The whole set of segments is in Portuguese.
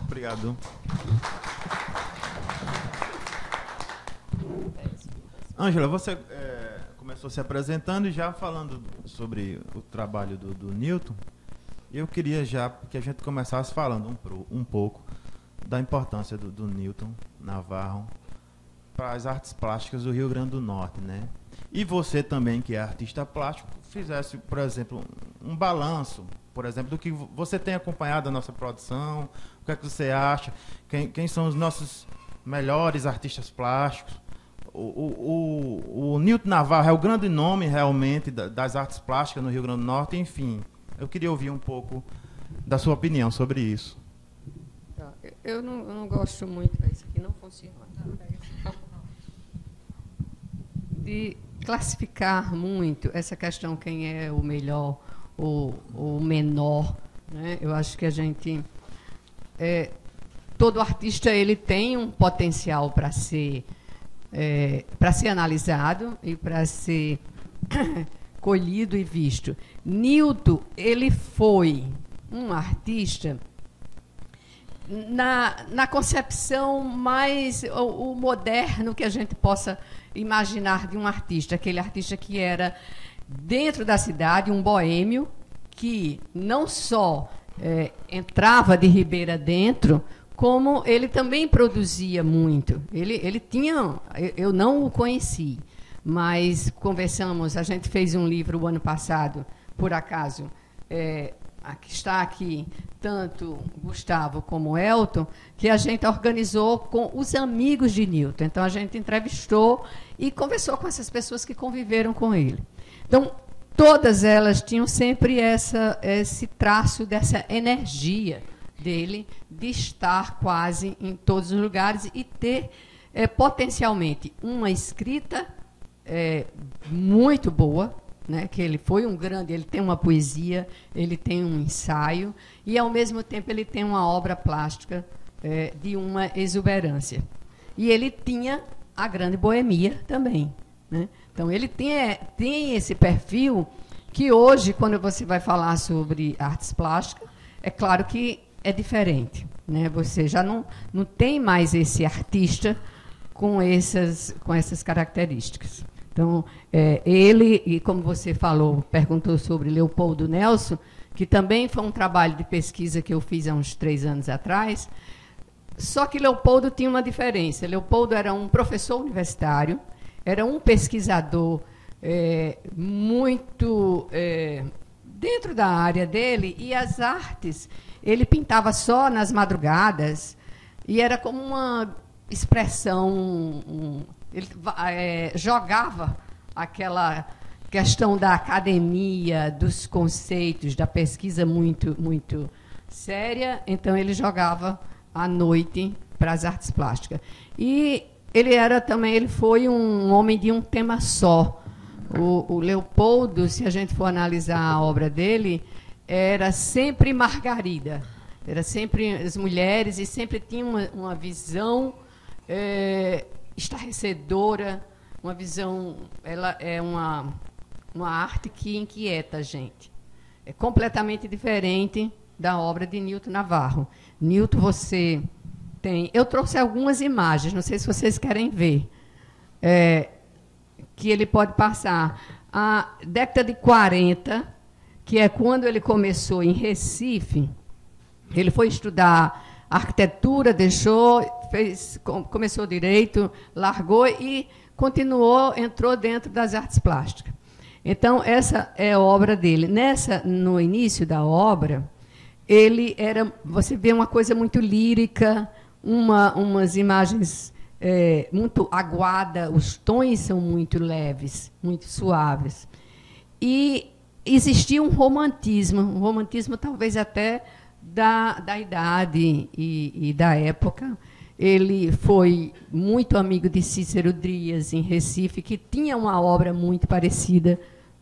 Obrigado. Ângela, você começou se apresentando e já falando sobre o trabalho do Newton. Eu queria já que a gente começasse falando um pouco da importância do Newton Navarro para as artes plásticas do Rio Grande do Norte, né? E você também, que é artista plástico, fizesse, por exemplo, um balanço, por exemplo, do que você tem acompanhado a nossa produção, o que é que você acha, quem são os nossos melhores artistas plásticos. O Newton Navarro é o grande nome, realmente, das artes plásticas no Rio Grande do Norte, enfim. Eu queria ouvir um pouco da sua opinião sobre isso. Eu não gosto muito, isso aqui não funciona, de classificar muito essa questão, quem é o melhor ou o menor, né? Eu acho que a gente... todo artista ele tem um potencial para ser analisado e para ser colhido e visto. Newton, ele foi um artista na concepção mais o moderno que a gente possa imaginar de um artista, aquele artista que era dentro da cidade, um boêmio, que não só entrava de Ribeira dentro, como ele também produzia muito. Ele tinha... Eu não o conheci, mas conversamos, a gente fez um livro o ano passado, por acaso, está aqui tanto Gustavo como Elton, que a gente organizou com os amigos de Newton. Então, a gente entrevistou e conversou com essas pessoas que conviveram com ele. Então, todas elas tinham sempre esse traço dessa energia dele de estar quase em todos os lugares e ter potencialmente uma escrita muito boa, né, que ele foi um grande, ele tem uma poesia, ele tem um ensaio e, ao mesmo tempo, ele tem uma obra plástica de uma exuberância. E ele tinha a grande boemia também, né? Então, ele tem esse perfil que hoje, quando você vai falar sobre artes plásticas, é claro que é diferente, né? Você já não tem mais esse artista com essas características. Então, ele, e como você falou, perguntou sobre Leopoldo Nelson, que também foi um trabalho de pesquisa que eu fiz há uns 3 anos atrás, só que Leopoldo tinha uma diferença. Leopoldo era um professor universitário, era um pesquisador muito dentro da área dele, e as artes, ele pintava só nas madrugadas, e era como uma expressão... Ele jogava aquela questão da academia, dos conceitos, da pesquisa muito, muito séria, então ele jogava à noite para as artes plásticas. E ele foi um homem de um tema só. O Leopoldo, se a gente for analisar a obra dele, era sempre Margarida, era sempre as mulheres, e sempre tinha uma visão estarrecedora, uma visão, ela é uma arte que inquieta a gente. É completamente diferente da obra de Newton Navarro. Newton, você tem... Eu trouxe algumas imagens, não sei se vocês querem ver, que ele pode passar. A década de 40, que é quando ele começou em Recife, ele foi estudar arquitetura, começou direito, largou e entrou dentro das artes plásticas. Então, essa é a obra dele. No início da obra, você vê uma coisa muito lírica, umas imagens muito aguada, os tons são muito leves, muito suaves. E existia um romantismo talvez até da idade e da época. Ele foi muito amigo de Cícero Dias, em Recife, que tinha uma obra muito parecida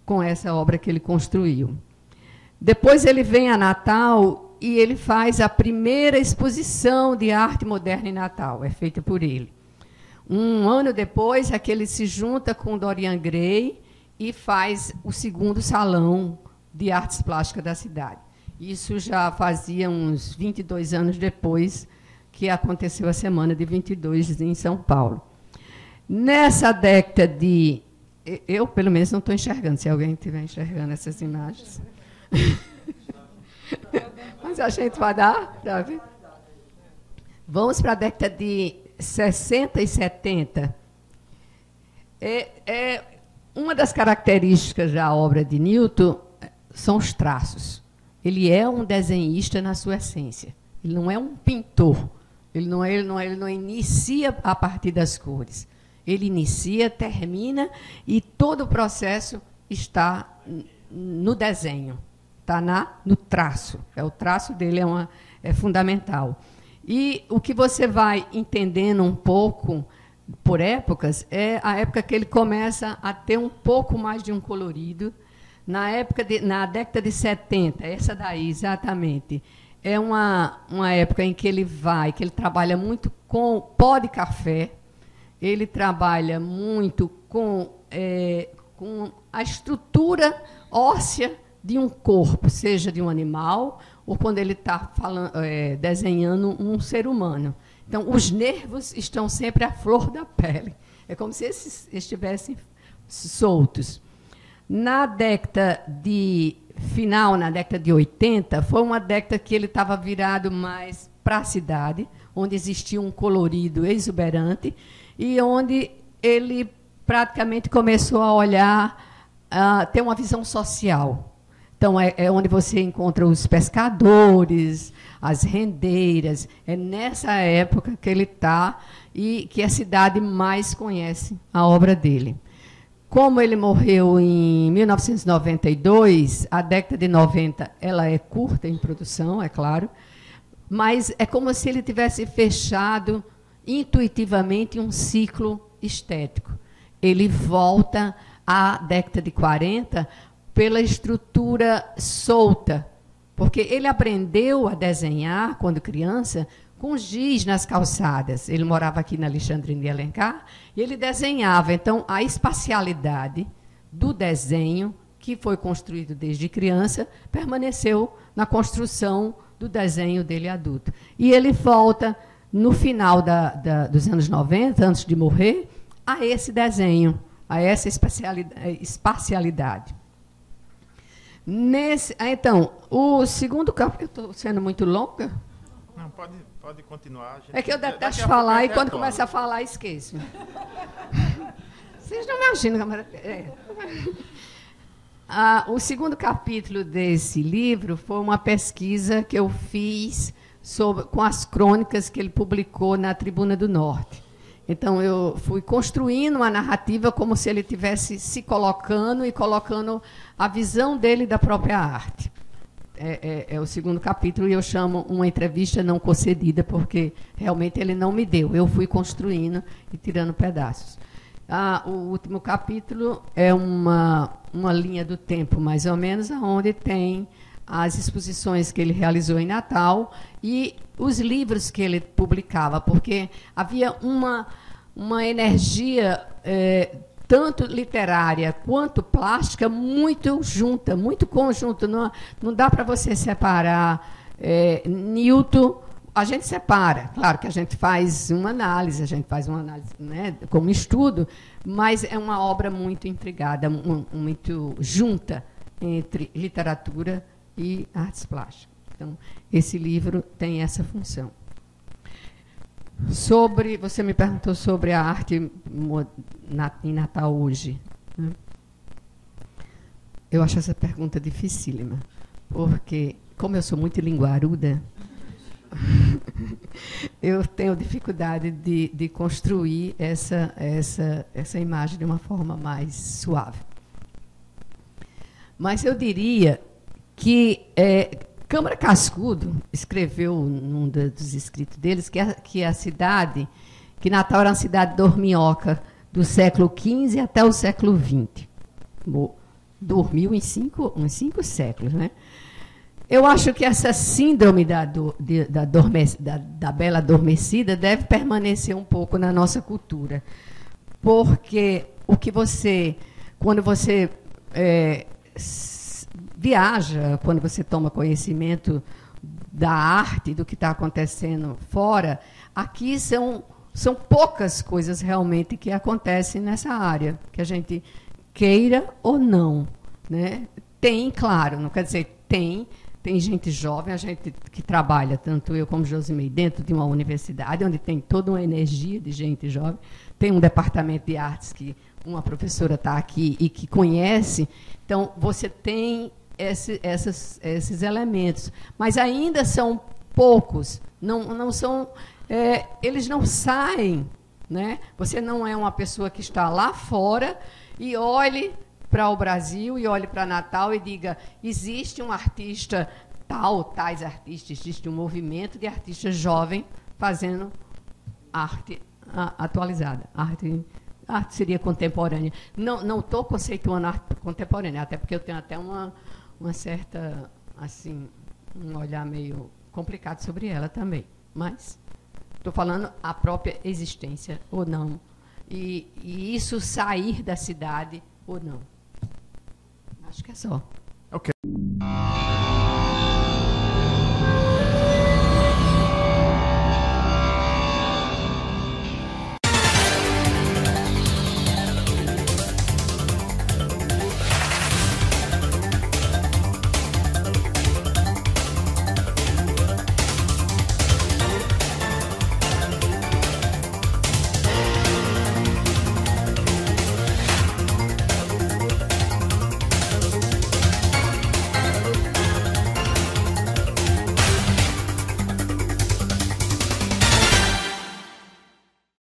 com essa obra que ele construiu. Depois ele vem a Natal e ele faz a primeira exposição de arte moderna em Natal, é feita por ele. Um ano depois é que ele se junta com Dorian Gray e faz o segundo salão de artes plásticas da cidade. Isso já fazia uns 22 anos depois que aconteceu a Semana de 22 em São Paulo. Nessa década de... Eu, pelo menos, não estou enxergando, se alguém estiver enxergando essas imagens. Mas a gente vai dar para ver. Vamos para a década de 60 e 70. Uma das características da obra de Newton são os traços. Ele é um desenhista na sua essência. Ele não é um pintor. Ele não inicia a partir das cores. Ele inicia, termina, e todo o processo está no desenho, está no traço. O traço dele é fundamental. E o que você vai entendendo um pouco por épocas é a época que ele começa a ter um pouco mais de um colorido. Na década de 70, essa daí, exatamente, é uma época em que ele trabalha muito com pó de café, ele trabalha muito com a estrutura óssea de um corpo, seja de um animal, ou quando ele está desenhando um ser humano. Então, os nervos estão sempre à flor da pele. É como se esses estivessem soltos. Na década de 80, foi uma década que ele estava virado mais para a cidade, onde existia um colorido exuberante, e onde ele praticamente começou a olhar, ter uma visão social. Então, é onde você encontra os pescadores, as rendeiras. É nessa época que ele está e que a cidade mais conhece a obra dele. Como ele morreu em 1992, a década de 90 ela é curta em produção, é claro, mas é como se ele tivesse fechado intuitivamente um ciclo estético. Ele volta à década de 40 pela estrutura solta, porque ele aprendeu a desenhar, quando criança, com giz nas calçadas. Ele morava aqui na Alexandrina de Alencar e ele desenhava. Então, a espacialidade do desenho, que foi construído desde criança, permaneceu na construção do desenho dele adulto. E ele volta, no final dos anos 90, antes de morrer, a esse desenho, a essa espacialidade. Então, o segundo capítulo... Estou sendo muito longa? Não, pode continuar. É que eu detesto falar e quando começa a falar, esqueço. Vocês não imaginam, câmera. O segundo capítulo desse livro foi uma pesquisa que eu fiz com as crônicas que ele publicou na Tribuna do Norte. Então, eu fui construindo uma narrativa como se ele estivesse se colocando e colocando a visão dele da própria arte. É o segundo capítulo, e eu chamo uma entrevista não concedida, porque realmente ele não me deu. Eu fui construindo e tirando pedaços. O último capítulo é uma linha do tempo, mais ou menos, onde tem as exposições que ele realizou em Natal e os livros que ele publicava, porque havia uma energia tanto literária quanto plástica muito junta, muito conjunta. Não dá para você separar Newton. A gente separa, claro que a gente faz uma análise, né, como estudo, mas é uma obra muito intrigada, muito junta entre literatura e artes plásticas. Então, esse livro tem essa função. Você me perguntou sobre a arte em Natal hoje, né? Eu acho essa pergunta dificílima, porque, como eu sou muito linguaruda, eu tenho dificuldade de construir essa imagem de uma forma mais suave. Mas eu diria que Câmara Cascudo escreveu num dos escritos deles que a cidade, que Natal era uma cidade dorminhoca do século XV até o século XX. Dormiu em cinco séculos, né? Eu acho que essa síndrome da bela adormecida deve permanecer um pouco na nossa cultura. Porque quando você viaja, quando você toma conhecimento da arte, do que está acontecendo fora, aqui são poucas coisas realmente que acontecem nessa área, que a gente queira ou não, né? Tem, claro, não quer dizer tem gente jovem, a gente que trabalha, tanto eu como Josimei, dentro de uma universidade, onde tem toda uma energia de gente jovem, tem um departamento de artes que uma professora está aqui e que conhece, então você tem esses elementos, mas ainda são poucos, não são, eles não saem, né? Você não é uma pessoa que está lá fora e olhe para o Brasil e olhe para Natal e diga, existe um artista tais artistas, existe um movimento de artistas jovens fazendo arte atualizada, arte seria contemporânea. Não estou conceituando arte contemporânea, até porque eu tenho até uma certa, assim, um olhar meio complicado sobre ela também, mas estou falando a própria existência ou não, e isso sair da cidade ou não. Acho que é só. Ok.